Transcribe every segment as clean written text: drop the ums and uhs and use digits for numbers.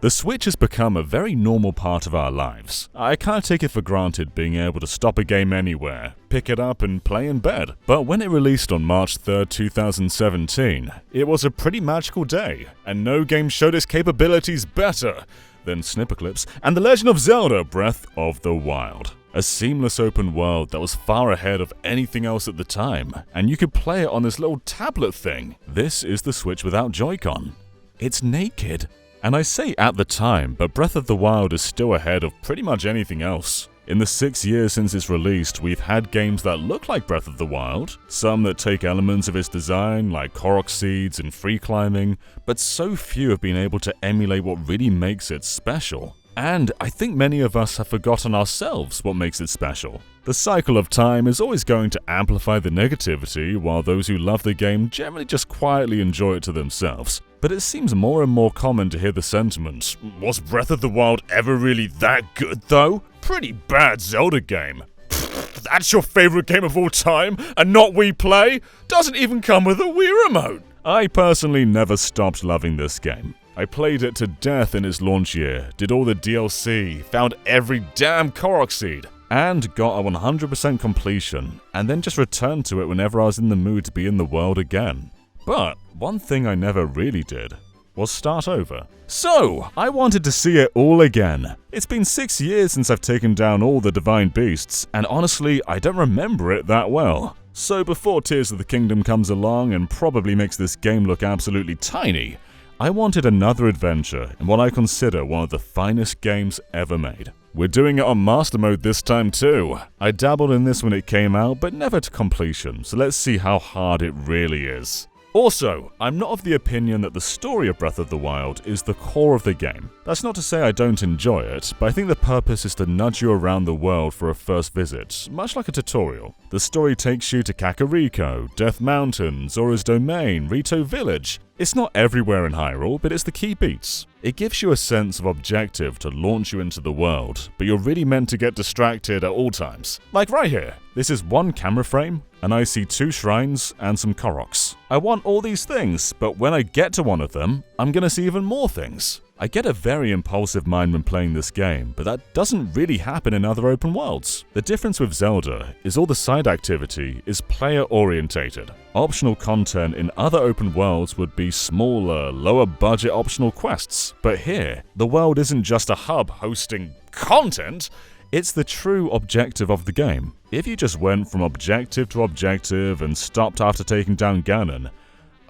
The Switch has become a very normal part of our lives. I can't take it for granted being able to stop a game anywhere, pick it up and play in bed. But when it released on March 3rd, 2017, it was a pretty magical day, and no game showed its capabilities better than Snipperclips and The Legend of Zelda Breath of the Wild. A seamless open world that was far ahead of anything else at the time, and you could play it on this little tablet thing. This is the Switch without Joy-Con. It's naked. And I say at the time, but Breath of the Wild is still ahead of pretty much anything else. In the 6 years since it's released, we've had games that look like Breath of the Wild, some that take elements of its design like Korok seeds and free climbing, but so few have been able to emulate what really makes it special. And I think many of us have forgotten ourselves what makes it special. The cycle of time is always going to amplify the negativity, while those who love the game generally just quietly enjoy it to themselves. But it seems more and more common to hear the sentiment, "Was Breath of the Wild ever really that good though? Pretty bad Zelda game. Pfft, that's your favorite game of all time and not Wii Play? Doesn't even come with a Wii remote." I personally never stopped loving this game. I played it to death in its launch year, did all the DLC, found every damn Korok seed, and got a 100% completion, and then just returned to it whenever I was in the mood to be in the world again. But one thing I never really did was start over. So, I wanted to see it all again. It's been 6 years since I've taken down all the Divine Beasts, and honestly, I don't remember it that well. So before Tears of the Kingdom comes along and probably makes this game look absolutely tiny, I wanted another adventure in what I consider one of the finest games ever made. We're doing it on Master Mode this time too. I dabbled in this when it came out, but never to completion, so let's see how hard it really is. Also, I'm not of the opinion that the story of Breath of the Wild is the core of the game. That's not to say I don't enjoy it, but I think the purpose is to nudge you around the world for a first visit, much like a tutorial. The story takes you to Kakariko, Death Mountain, Zora's Domain, Rito Village. It's not everywhere in Hyrule, but it's the key beats. It gives you a sense of objective to launch you into the world, but you're really meant to get distracted at all times. Like right here, this is one camera frame, and I see 2 shrines and some Koroks. I want all these things, but when I get to one of them, I'm gonna see even more things. I get a very impulsive mind when playing this game, but that doesn't really happen in other open worlds. The difference with Zelda is all the side activity is player-orientated. Optional content in other open worlds would be smaller, lower-budget optional quests, but here, the world isn't just a hub hosting content, it's the true objective of the game. If you just went from objective to objective and stopped after taking down Ganon,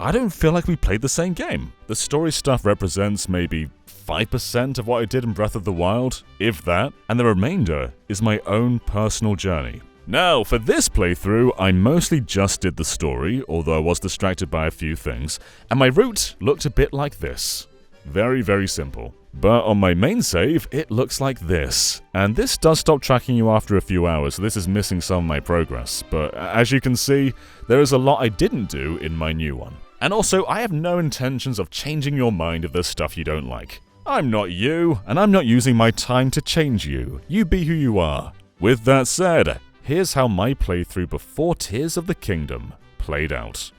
I don't feel like we played the same game. The story stuff represents maybe 5% of what I did in Breath of the Wild, if that, and the remainder is my own personal journey. Now, for this playthrough, I mostly just did the story, although I was distracted by a few things, and my route looked a bit like this. Very, very simple. But on my main save, it looks like this. And this does stop tracking you after a few hours, so this is missing some of my progress. But as you can see, there is a lot I didn't do in my new one. And also, I have no intentions of changing your mind if there's stuff you don't like. I'm not you, and I'm not using my time to change you. You be who you are. With that said, here's how my playthrough before Tears of the Kingdom played out.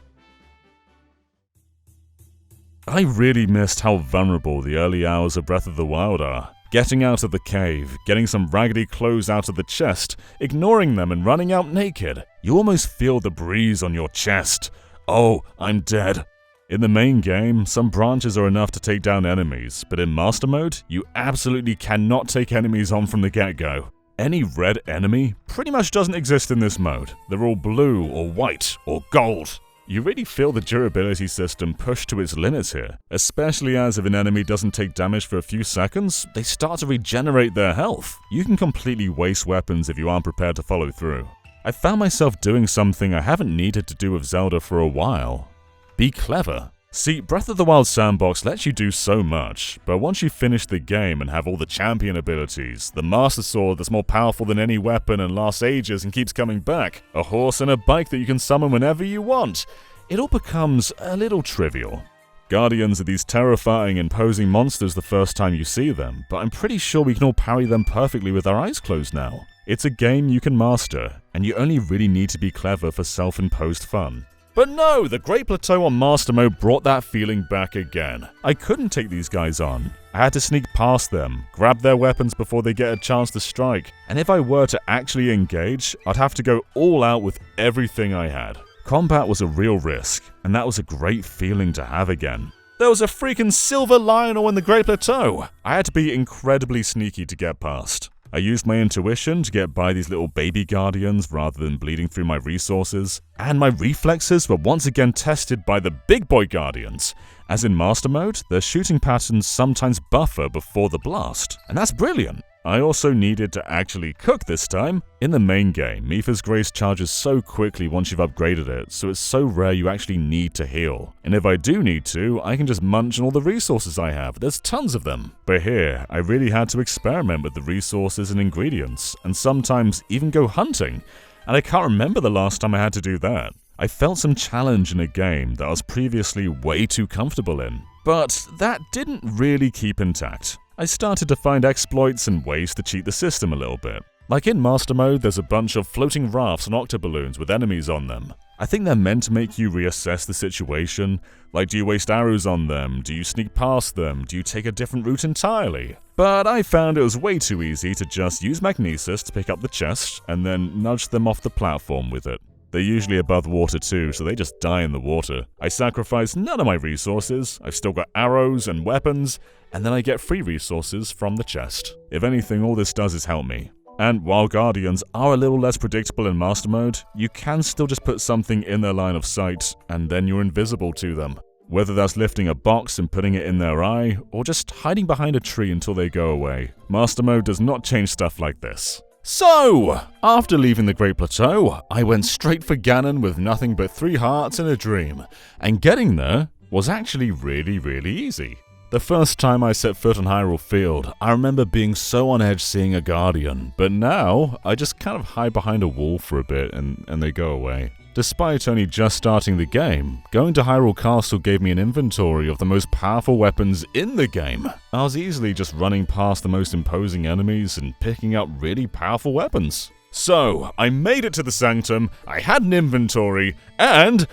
I really missed how vulnerable the early hours of Breath of the Wild are. Getting out of the cave, getting some raggedy clothes out of the chest, ignoring them and running out naked. You almost feel the breeze on your chest. Oh, I'm dead. In the main game, some branches are enough to take down enemies, but in Master Mode, you absolutely cannot take enemies on from the get-go. Any red enemy pretty much doesn't exist in this mode. They're all blue or white or gold. You really feel the durability system pushed to its limits here, especially as if an enemy doesn't take damage for a few seconds, they start to regenerate their health. You can completely waste weapons if you aren't prepared to follow through. I found myself doing something I haven't needed to do with Zelda for a while. Be clever. See, Breath of the Wild Sandbox lets you do so much, but once you finish the game and have all the champion abilities, the Master Sword that's more powerful than any weapon and lasts ages and keeps coming back, a horse and a bike that you can summon whenever you want, it all becomes a little trivial. Guardians are these terrifying, imposing monsters the first time you see them, but I'm pretty sure we can all parry them perfectly with our eyes closed now. It's a game you can master, and you only really need to be clever for self-imposed fun. But no, the Great Plateau on Master Mode brought that feeling back again. I couldn't take these guys on. I had to sneak past them, grab their weapons before they get a chance to strike, and if I were to actually engage, I'd have to go all out with everything I had. Combat was a real risk, and that was a great feeling to have again. There was a freaking silver lionel in the Great Plateau! I had to be incredibly sneaky to get past. I used my intuition to get by these little baby guardians rather than bleeding through my resources, and my reflexes were once again tested by the big boy guardians. As in Master Mode, their shooting patterns sometimes buffer before the blast, and that's brilliant. I also needed to actually cook this time. In the main game, Mipha's Grace charges so quickly once you've upgraded it, so it's so rare you actually need to heal. And if I do need to, I can just munch on all the resources I have, there's tons of them. But here, I really had to experiment with the resources and ingredients, and sometimes even go hunting, and I can't remember the last time I had to do that. I felt some challenge in a game that I was previously way too comfortable in, but that didn't really keep intact. I started to find exploits and ways to cheat the system a little bit. Like in Master Mode, there's a bunch of floating rafts and octoballoons with enemies on them. I think they're meant to make you reassess the situation. Like, do you waste arrows on them? Do you sneak past them? Do you take a different route entirely? But I found it was way too easy to just use magnesis to pick up the chest and then nudge them off the platform with it. They're usually above water too, so they just die in the water. I sacrifice none of my resources, I've still got arrows and weapons, and then I get free resources from the chest. If anything, all this does is help me. And while Guardians are a little less predictable in Master Mode, you can still just put something in their line of sight, and then you're invisible to them. Whether that's lifting a box and putting it in their eye, or just hiding behind a tree until they go away. Master Mode does not change stuff like this. So, after leaving the Great Plateau, I went straight for Ganon with nothing but 3 hearts and a dream, and getting there was actually really easy. The first time I set foot on Hyrule Field, I remember being so on edge seeing a Guardian, but now I just kind of hide behind a wall for a bit and they go away. Despite only just starting the game, going to Hyrule Castle gave me an inventory of the most powerful weapons in the game. I was easily just running past the most imposing enemies and picking up really powerful weapons. So, I made it to the Sanctum, I had an inventory, and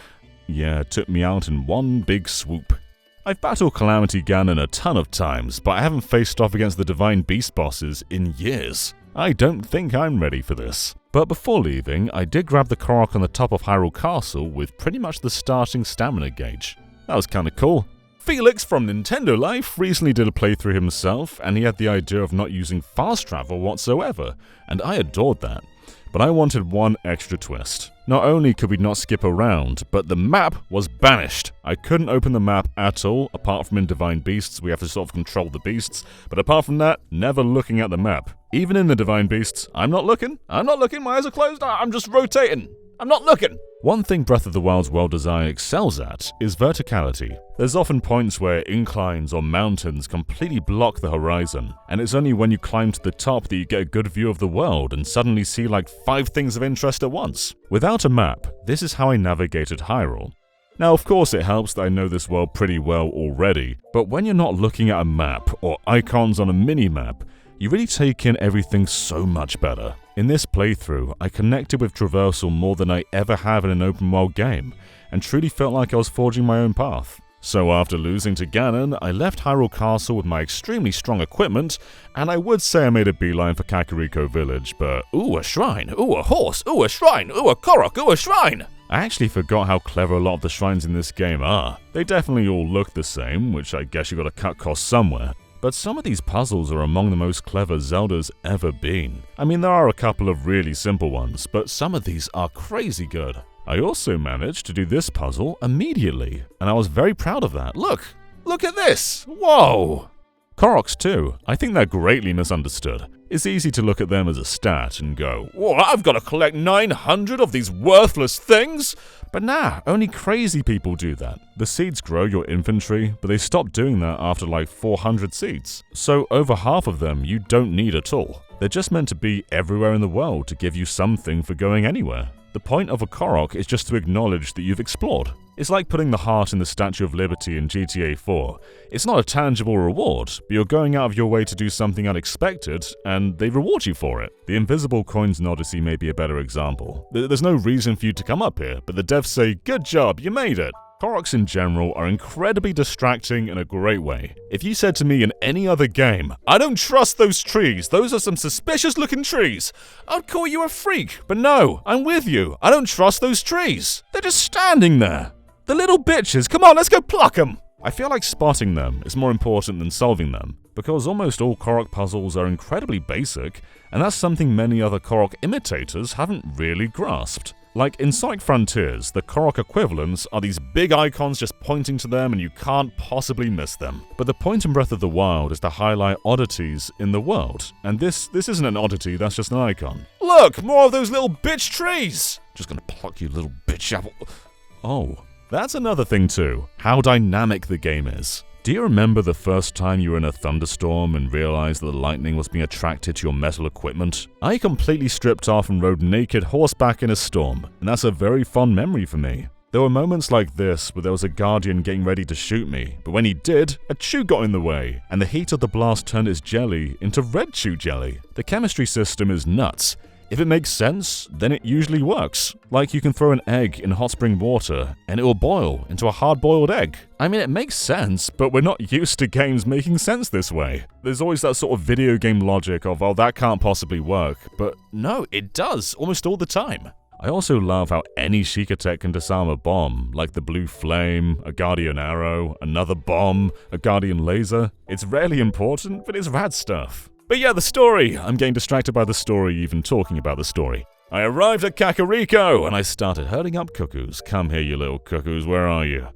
yeah, it took me out in one big swoop. I've battled Calamity Ganon a ton of times, but I haven't faced off against the Divine Beast bosses in years. I don't think I'm ready for this. But before leaving, I did grab the Korok on the top of Hyrule Castle with pretty much the starting stamina gauge. That was kinda cool. Felix from Nintendo Life recently did a playthrough himself, and he had the idea of not using fast travel whatsoever, and I adored that. But I wanted one extra twist. Not only could we not skip around, but the map was banished. I couldn't open the map at all, apart from in Divine Beasts, we have to sort of control the beasts, but apart from that, never looking at the map. Even in the Divine Beasts, I'm not looking, my eyes are closed, I'm just rotating. I'm not looking! One thing Breath of the Wild's world design excels at is verticality. There's often points where inclines or mountains completely block the horizon, and it's only when you climb to the top that you get a good view of the world and suddenly see like 5 things of interest at once. Without a map, this is how I navigated Hyrule. Now, of course, it helps that I know this world pretty well already, but when you're not looking at a map or icons on a mini-map, you really take in everything so much better. In this playthrough, I connected with traversal more than I ever have in an open world game, and truly felt like I was forging my own path. So after losing to Ganon, I left Hyrule Castle with my extremely strong equipment, and I would say I made a beeline for Kakariko Village, but ooh, a shrine, ooh, a horse, ooh, a shrine, ooh, a Korok, ooh, a shrine! I actually forgot how clever a lot of the shrines in this game are. They definitely all look the same, which I guess you gotta cut costs somewhere. But some of these puzzles are among the most clever Zelda's ever been. I mean, there are a couple of really simple ones, but some of these are crazy good. I also managed to do this puzzle immediately, and I was very proud of that. Look at this! Whoa! Koroks too, I think they're greatly misunderstood. It's easy to look at them as a stat and go, "Whoa, I've got to collect 900 of these worthless things!" But nah, only crazy people do that. The seeds grow your inventory, but they stop doing that after like 400 seeds. So over half of them you don't need at all. They're just meant to be everywhere in the world to give you something for going anywhere. The point of a Korok is just to acknowledge that you've explored. It's like putting the heart in the Statue of Liberty in GTA 4. It's not a tangible reward, but you're going out of your way to do something unexpected, and they reward you for it. The invisible coins in Odyssey may be a better example. There's no reason for you to come up here, but the devs say, "Good job, you made it." Koroks in general are incredibly distracting in a great way. If you said to me in any other game, "I don't trust those trees, those are some suspicious looking trees," I'd call you a freak. But no, I'm with you. I don't trust those trees. They're just standing there. The little bitches, come on, let's go pluck them. I feel like spotting them is more important than solving them, because almost all Korok puzzles are incredibly basic, and that's something many other Korok imitators haven't really grasped. Like in Sonic Frontiers, the Korok equivalents are these big icons just pointing to them and you can't possibly miss them. But the point in Breath of the Wild is to highlight oddities in the world, and this isn't an oddity, that's just an icon. Look, more of those little bitch trees! Just gonna pluck you, little bitch apple. Oh, that's another thing too, how dynamic the game is. Do you remember the first time you were in a thunderstorm and realized that the lightning was being attracted to your metal equipment? I completely stripped off and rode naked horseback in a storm, and that's a very fond memory for me. There were moments like this where there was a guardian getting ready to shoot me, but when he did, a chew got in the way, and the heat of the blast turned his jelly into red chew jelly. The chemistry system is nuts. If it makes sense, then it usually works. Like you can throw an egg in hot spring water, and it will boil into a hard-boiled egg. I mean, it makes sense, but we're not used to games making sense this way. There's always that sort of video game logic of, oh, that can't possibly work. But no, it does, almost all the time. I also love how any Sheikah tech can disarm a bomb, like the blue flame, a guardian arrow, another bomb, a guardian laser. It's rarely important, but it's rad stuff. But yeah, the story! I'm getting distracted by the story, even talking about the story. I arrived at Kakariko, and I started herding up cuckoos. Come here, you little cuckoos, where are you?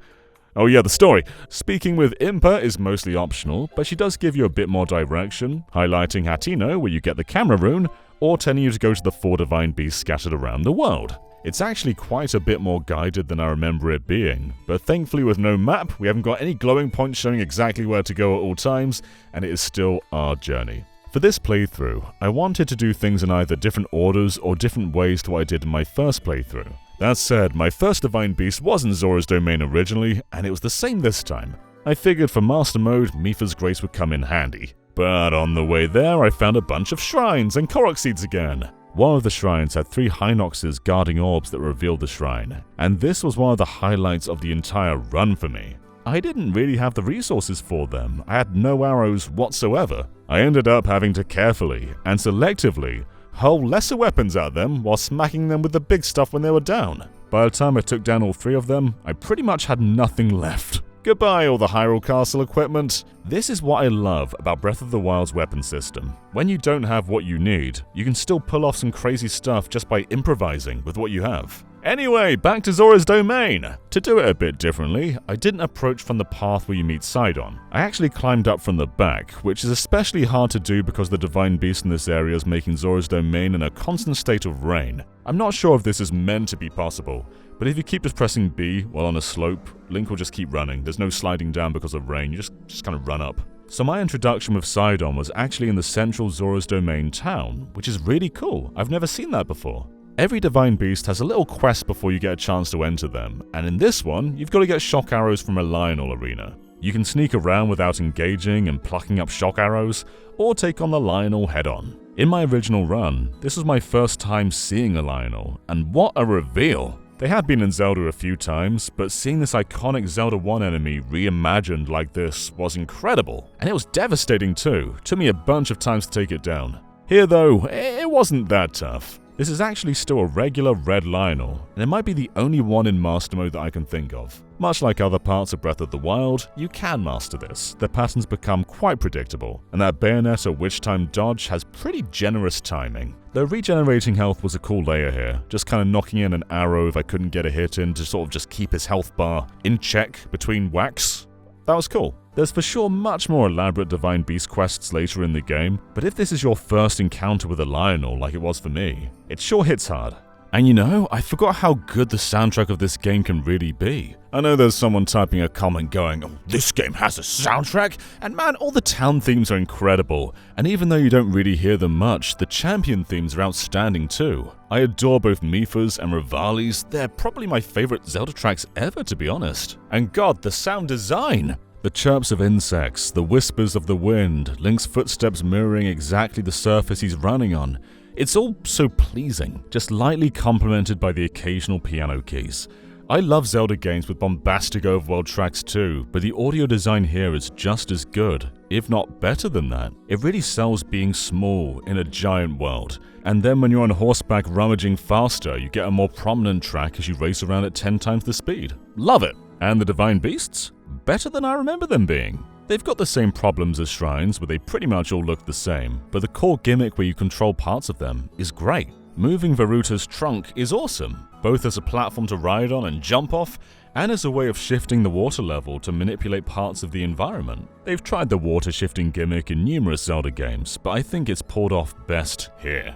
Oh yeah, the story. Speaking with Impa is mostly optional, but she does give you a bit more direction, highlighting Hateno where you get the camera rune, or telling you to go to the 4 divine beasts scattered around the world. It's actually quite a bit more guided than I remember it being, but thankfully with no map, we haven't got any glowing points showing exactly where to go at all times, and it is still our journey. For this playthrough, I wanted to do things in either different orders or different ways to what I did in my first playthrough. That said, my first Divine Beast wasn't Zora's Domain originally, and it was the same this time. I figured for Master Mode, Mipha's Grace would come in handy. But on the way there, I found a bunch of shrines and Korok seeds again. One of the shrines had 3 Hinoxes guarding orbs that revealed the shrine, and this was one of the highlights of the entire run for me. I didn't really have the resources for them, I had no arrows whatsoever. I ended up having to carefully and selectively hurl lesser weapons at them while smacking them with the big stuff when they were down. By the time I took down all 3 of them, I pretty much had nothing left. Goodbye all the Hyrule Castle equipment. This is what I love about Breath of the Wild's weapon system. When you don't have what you need, you can still pull off some crazy stuff just by improvising with what you have. Anyway, back to Zora's Domain. To do it a bit differently, I didn't approach from the path where you meet Sidon. I actually climbed up from the back, which is especially hard to do because the Divine Beast in this area is making Zora's Domain in a constant state of rain. I'm not sure if this is meant to be possible, but if you keep just pressing B while on a slope, Link will just keep running. There's no sliding down because of rain, you just kind of run up. So my introduction with Sidon was actually in the central Zora's Domain town, which is really cool. I've never seen that before. Every Divine Beast has a little quest before you get a chance to enter them, and in this one, you've got to get shock arrows from a Lionel arena. You can sneak around without engaging and plucking up shock arrows, or take on the Lionel head-on. In my original run, this was my first time seeing a Lionel, and what a reveal! They had been in Zelda a few times, but seeing this iconic Zelda 1 enemy reimagined like this was incredible, and it was devastating too. Took me a bunch of times to take it down. Here though, it wasn't that tough. This is actually still a regular red Lionel, and it might be the only one in Master Mode that I can think of. Much like other parts of Breath of the Wild, you can master this. The patterns become quite predictable, and that bayonet or witch time dodge has pretty generous timing. Though regenerating health was a cool layer here, just kind of knocking in an arrow if I couldn't get a hit in to sort of just keep his health bar in check between whacks. That was cool. There's for sure much more elaborate Divine Beast quests later in the game, but if this is your first encounter with a Lionel like it was for me, it sure hits hard. And you know, I forgot how good the soundtrack of this game can really be. I know there's someone typing a comment going, "Oh, this game has a soundtrack?" And man, all the town themes are incredible. And even though you don't really hear them much, the champion themes are outstanding too. I adore both Mipha's and Rivali's. They're probably my favorite Zelda tracks ever, to be honest. And god, the sound design! The chirps of insects, the whispers of the wind, Link's footsteps mirroring exactly the surface he's running on. It's all so pleasing, just lightly complemented by the occasional piano keys. I love Zelda games with bombastic overworld tracks too, but the audio design here is just as good, if not better than that. It really sells being small in a giant world. And then when you're on horseback rummaging faster, you get a more prominent track as you race around at 10 times the speed. Love it! And the Divine Beasts? Better than I remember them being. They've got the same problems as shrines, where they pretty much all look the same, but the core gimmick where you control parts of them is great. Moving Varuta's trunk is awesome, both as a platform to ride on and jump off, and as a way of shifting the water level to manipulate parts of the environment. They've tried the water shifting gimmick in numerous Zelda games, but I think it's pulled off best here.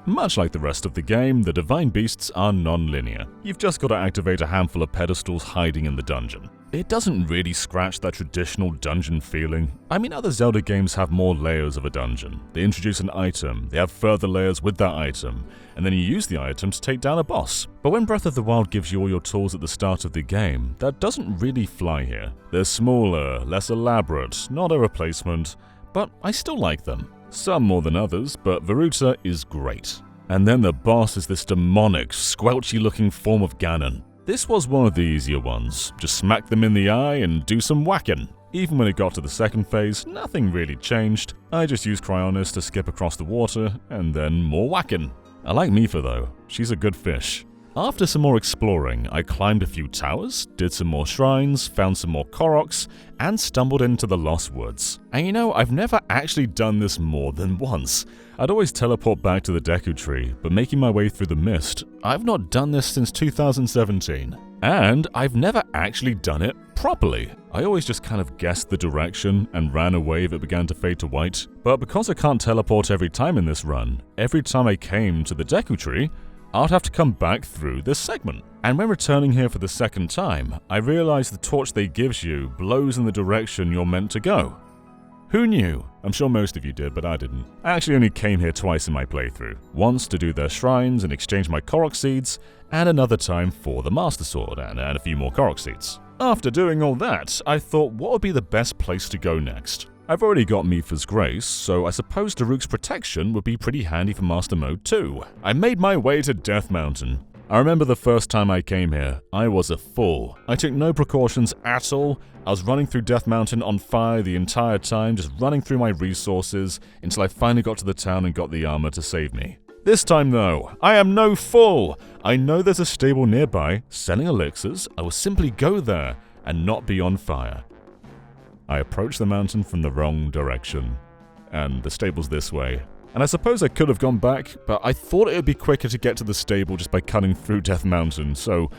Much like the rest of the game, the Divine Beasts are non-linear. You've just got to activate a handful of pedestals hiding in the dungeon. It doesn't really scratch that traditional dungeon feeling. I mean, other Zelda games have more layers of a dungeon. They introduce an item, they have further layers with that item, and then you use the item to take down a boss. But when Breath of the Wild gives you all your tools at the start of the game, that doesn't really fly here. They're smaller, less elaborate, not a replacement, but I still like them. Some more than others, but Varuta is great. And then the boss is this demonic, squelchy-looking form of Ganon. This was one of the easier ones. Just smack them in the eye and do some whacking. Even when it got to the second phase, nothing really changed. I just used Cryonis to skip across the water, and then more whacking. I like Mipha though. She's a good fish. After some more exploring, I climbed a few towers, did some more shrines, found some more Koroks, and stumbled into the Lost Woods. And you know, I've never actually done this more than once. I'd always teleport back to the Deku Tree, but making my way through the mist, I've not done this since 2017. And I've never actually done it properly. I always just kind of guessed the direction and ran away if it began to fade to white. But because I can't teleport every time in this run, every time I came to the Deku Tree, I'd have to come back through this segment. And when returning here for the second time, I realized the torch they gives you blows in the direction you're meant to go. Who knew? I'm sure most of you did, but I didn't. I actually only came here twice in my playthrough. Once to do their shrines and exchange my Korok seeds, and another time for the Master Sword and a few more Korok seeds. After doing all that, I thought what would be the best place to go next? I've already got Mipha's Grace, so I suppose Daruk's Protection would be pretty handy for Master Mode too. I made my way to Death Mountain. I remember the first time I came here, I was a fool. I took no precautions at all. I was running through Death Mountain on fire the entire time, just running through my resources until I finally got to the town and got the armor to save me. This time though, I am no fool! I know there's a stable nearby, selling elixirs. I will simply go there and not be on fire. I approached the mountain from the wrong direction, and the stable's this way. And I suppose I could have gone back, but I thought it would be quicker to get to the stable just by cutting through Death Mountain, so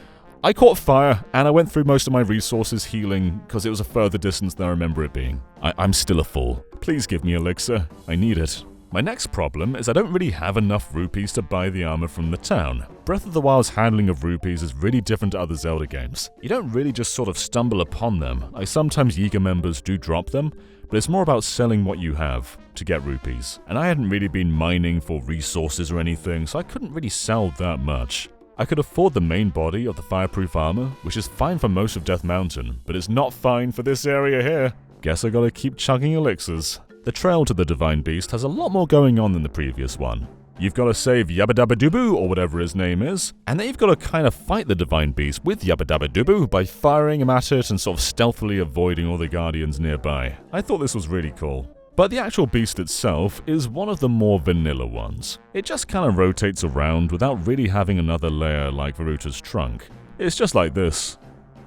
I caught fire, and I went through most of my resources healing, because it was a further distance than I remember it being. I'm still a fool. Please give me elixir. I need it. My next problem is I don't really have enough rupees to buy the armor from the town. Breath of the Wild's handling of rupees is really different to other Zelda games. You don't really just sort of stumble upon them. Sometimes Yiga members do drop them, but it's more about selling what you have to get rupees. And I hadn't really been mining for resources or anything, so I couldn't really sell that much. I could afford the main body of the fireproof armor, which is fine for most of Death Mountain, but it's not fine for this area here. Guess I gotta keep chugging elixirs. The trail to the Divine Beast has a lot more going on than the previous one. You've got to save Yabba Dabba Doo-Boo, or whatever his name is, and then you've got to kind of fight the Divine Beast with Yabba Dabba Doo-Boo by firing him at it and sort of stealthily avoiding all the guardians nearby. I thought this was really cool. But the actual beast itself is one of the more vanilla ones. It just kind of rotates around without really having another layer like Varuta's trunk. It's just like this,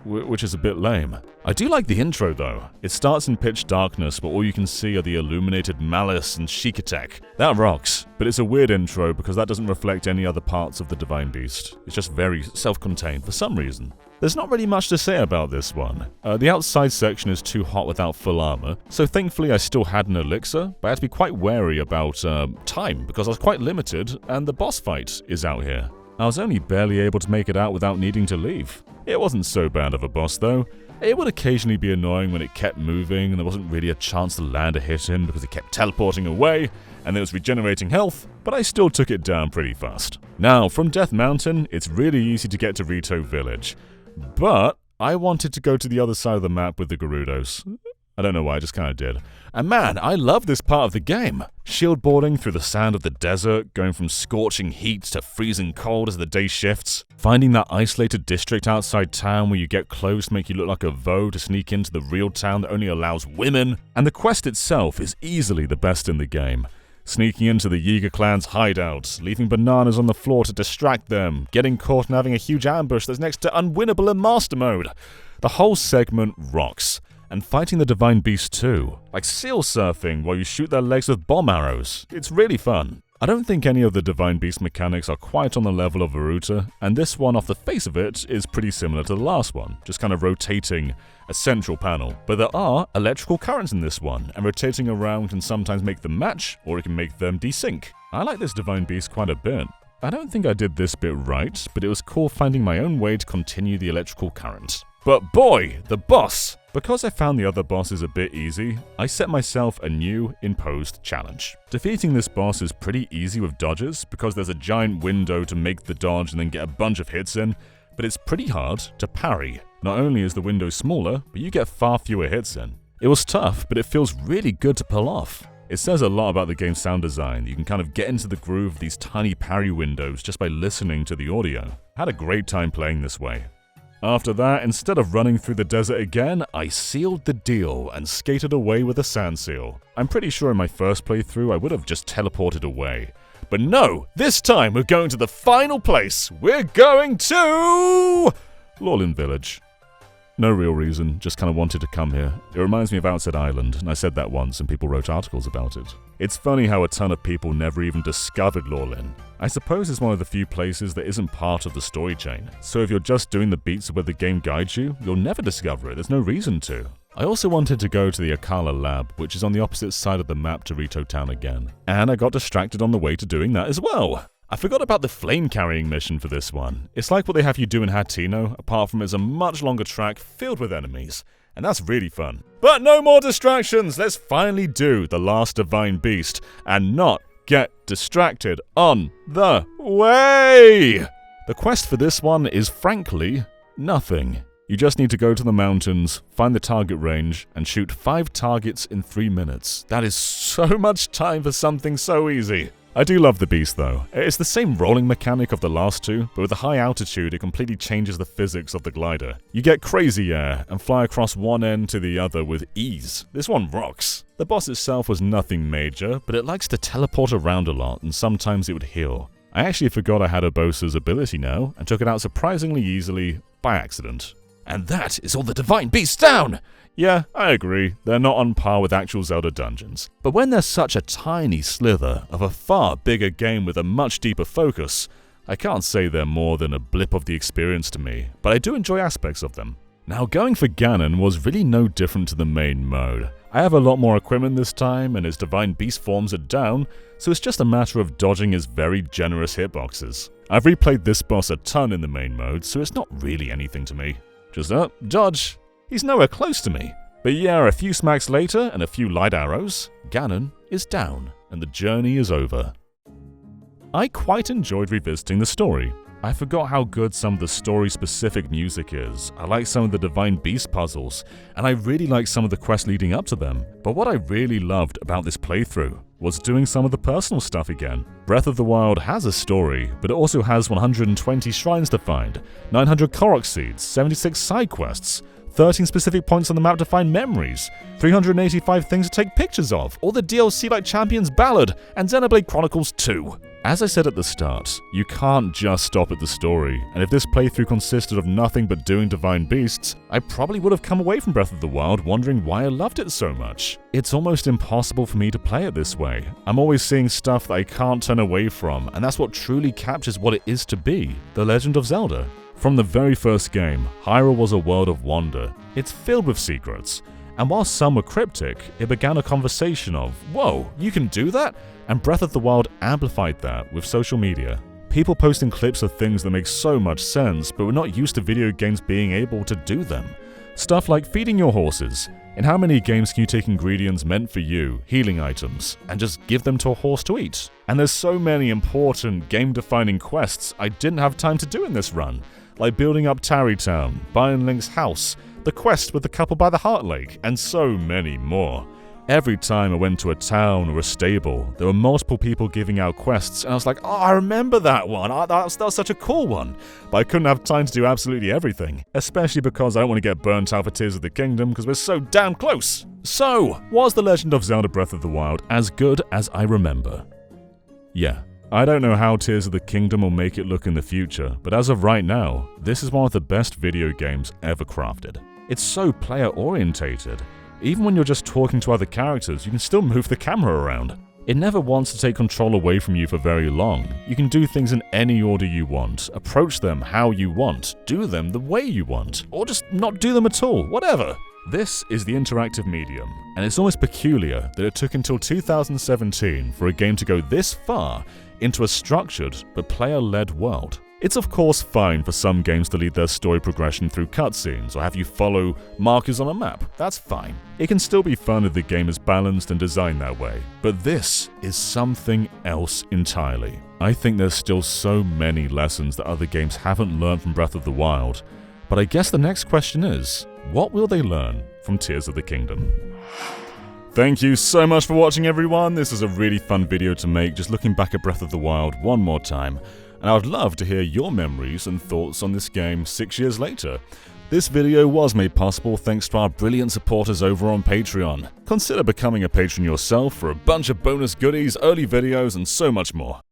which is a bit lame. I do like the intro though. It starts in pitch darkness, but all you can see are the illuminated Malice and Sheik Attack. That rocks, but it's a weird intro because that doesn't reflect any other parts of the Divine Beast. It's just very self-contained for some reason. There's not really much to say about this one. The outside section is too hot without full armor, so thankfully I still had an elixir, but I had to be quite wary about time because I was quite limited and the boss fight is out here. I was only barely able to make it out without needing to leave. It wasn't so bad of a boss though. It would occasionally be annoying when it kept moving and there wasn't really a chance to land a hit in because it kept teleporting away and it was regenerating health, but I still took it down pretty fast. Now, from Death Mountain, it's really easy to get to Rito Village, but I wanted to go to the other side of the map with the Gerudos. I don't know why, I just kind of did. And man, I love this part of the game. Shieldboarding through the sand of the desert, going from scorching heat to freezing cold as the day shifts. Finding that isolated district outside town where you get clothes to make you look like a Vo to sneak into the real town that only allows women. And the quest itself is easily the best in the game. Sneaking into the Yiga clan's hideouts, leaving bananas on the floor to distract them, getting caught and having a huge ambush that's next to unwinnable in Master Mode. The whole segment rocks. And fighting the Divine Beast too, like seal surfing while you shoot their legs with bomb arrows. It's really fun. I don't think any of the Divine Beast mechanics are quite on the level of Varuta, and this one off the face of it is pretty similar to the last one, just kind of rotating a central panel. But there are electrical currents in this one, and rotating around can sometimes make them match, or it can make them desync. I like this Divine Beast quite a bit. I don't think I did this bit right, but it was cool finding my own way to continue the electrical current. But boy, the boss! Because I found the other bosses a bit easy, I set myself a new imposed challenge. Defeating this boss is pretty easy with dodges because there's a giant window to make the dodge and then get a bunch of hits in, but it's pretty hard to parry. Not only is the window smaller, but you get far fewer hits in. It was tough, but it feels really good to pull off. It says a lot about the game's sound design. You can kind of get into the groove of these tiny parry windows just by listening to the audio. I had a great time playing this way. After that, instead of running through the desert again, I sealed the deal and skated away with a sand seal. I'm pretty sure in my first playthrough I would have just teleported away. But no, this time we're going to the final place. We're going to Lorelin Village. No real reason, just kind of wanted to come here. It reminds me of Outset Island, and I said that once and people wrote articles about it. It's funny how a ton of people never even discovered Lorelin. I suppose it's one of the few places that isn't part of the story chain, so if you're just doing the beats where the game guides you, you'll never discover it, there's no reason to. I also wanted to go to the Akala lab, which is on the opposite side of the map to Rito Town again, and I got distracted on the way to doing that as well. I forgot about the flame-carrying mission for this one. It's like what they have you do in Hateno, apart from it's a much longer track filled with enemies, and that's really fun. But no more distractions, let's finally do the last Divine Beast, and not get distracted on the way! The quest for this one is frankly nothing. You just need to go to the mountains, find the target range, and shoot 5 targets in 3 minutes. That is so much time for something so easy. I do love the beast though. It's the same rolling mechanic of the last two, but with a high altitude it completely changes the physics of the glider. You get crazy air and fly across one end to the other with ease. This one rocks. The boss itself was nothing major, but it likes to teleport around a lot and sometimes it would heal. I actually forgot I had Urbosa's ability now and took it out surprisingly easily by accident. And that is all the Divine Beasts down! Yeah, I agree, they're not on par with actual Zelda dungeons. But when there's such a tiny slither of a far bigger game with a much deeper focus, I can't say they're more than a blip of the experience to me, but I do enjoy aspects of them. Now, going for Ganon was really no different to the main mode. I have a lot more equipment this time, and his Divine Beast forms are down, so it's just a matter of dodging his very generous hitboxes. I've replayed this boss a ton in the main mode, so it's not really anything to me. Just dodge. He's nowhere close to me. But yeah, a few smacks later and a few light arrows, Ganon is down and the journey is over. I quite enjoyed revisiting the story. I forgot how good some of the story-specific music is, I like some of the Divine Beast puzzles, and I really like some of the quests leading up to them. But what I really loved about this playthrough was doing some of the personal stuff again. Breath of the Wild has a story, but it also has 120 shrines to find, 900 Korok seeds, 76 side quests, 13 specific points on the map to find memories, 385 things to take pictures of, all the DLC like Champion's Ballad, and Xenoblade Chronicles 2. As I said at the start, you can't just stop at the story, and if this playthrough consisted of nothing but doing Divine Beasts, I probably would have come away from Breath of the Wild wondering why I loved it so much. It's almost impossible for me to play it this way. I'm always seeing stuff that I can't turn away from, and that's what truly captures what it is to be The Legend of Zelda. From the very first game, Hyrule was a world of wonder. It's filled with secrets, and while some were cryptic, it began a conversation of, whoa, you can do that? And Breath of the Wild amplified that with social media. People posting clips of things that make so much sense, but we're not used to video games being able to do them. Stuff like feeding your horses. In how many games can you take ingredients meant for you, healing items, and just give them to a horse to eat? And there's so many important game-defining quests I didn't have time to do in this run, like building up Tarrytown, buying Link's house, the quest with the couple by the Heart Lake, and so many more. Every time I went to a town or a stable, there were multiple people giving out quests, and I was like, oh, I remember that one, that was such a cool one. But I couldn't have time to do absolutely everything, especially because I don't want to get burnt out for Tears of the Kingdom because we're so damn close. So, was The Legend of Zelda Breath of the Wild as good as I remember? Yeah. I don't know how Tears of the Kingdom will make it look in the future, but as of right now, this is one of the best video games ever crafted. It's so player-orientated. Even when you're just talking to other characters, you can still move the camera around. It never wants to take control away from you for very long. You can do things in any order you want, approach them how you want, do them the way you want, or just not do them at all, whatever. This is the interactive medium, and it's almost peculiar that it took until 2017 for a game to go this far into a structured but player-led world. It's of course fine for some games to lead their story progression through cutscenes or have you follow markers on a map, that's fine. It can still be fun if the game is balanced and designed that way, but this is something else entirely. I think there's still so many lessons that other games haven't learned from Breath of the Wild, but I guess the next question is, what will they learn from Tears of the Kingdom? Thank you so much for watching, everyone. This is a really fun video to make, just looking back at Breath of the Wild one more time. And I would love to hear your memories and thoughts on this game 6 years later. This video was made possible thanks to our brilliant supporters over on Patreon. Consider becoming a patron yourself for a bunch of bonus goodies, early videos, and so much more.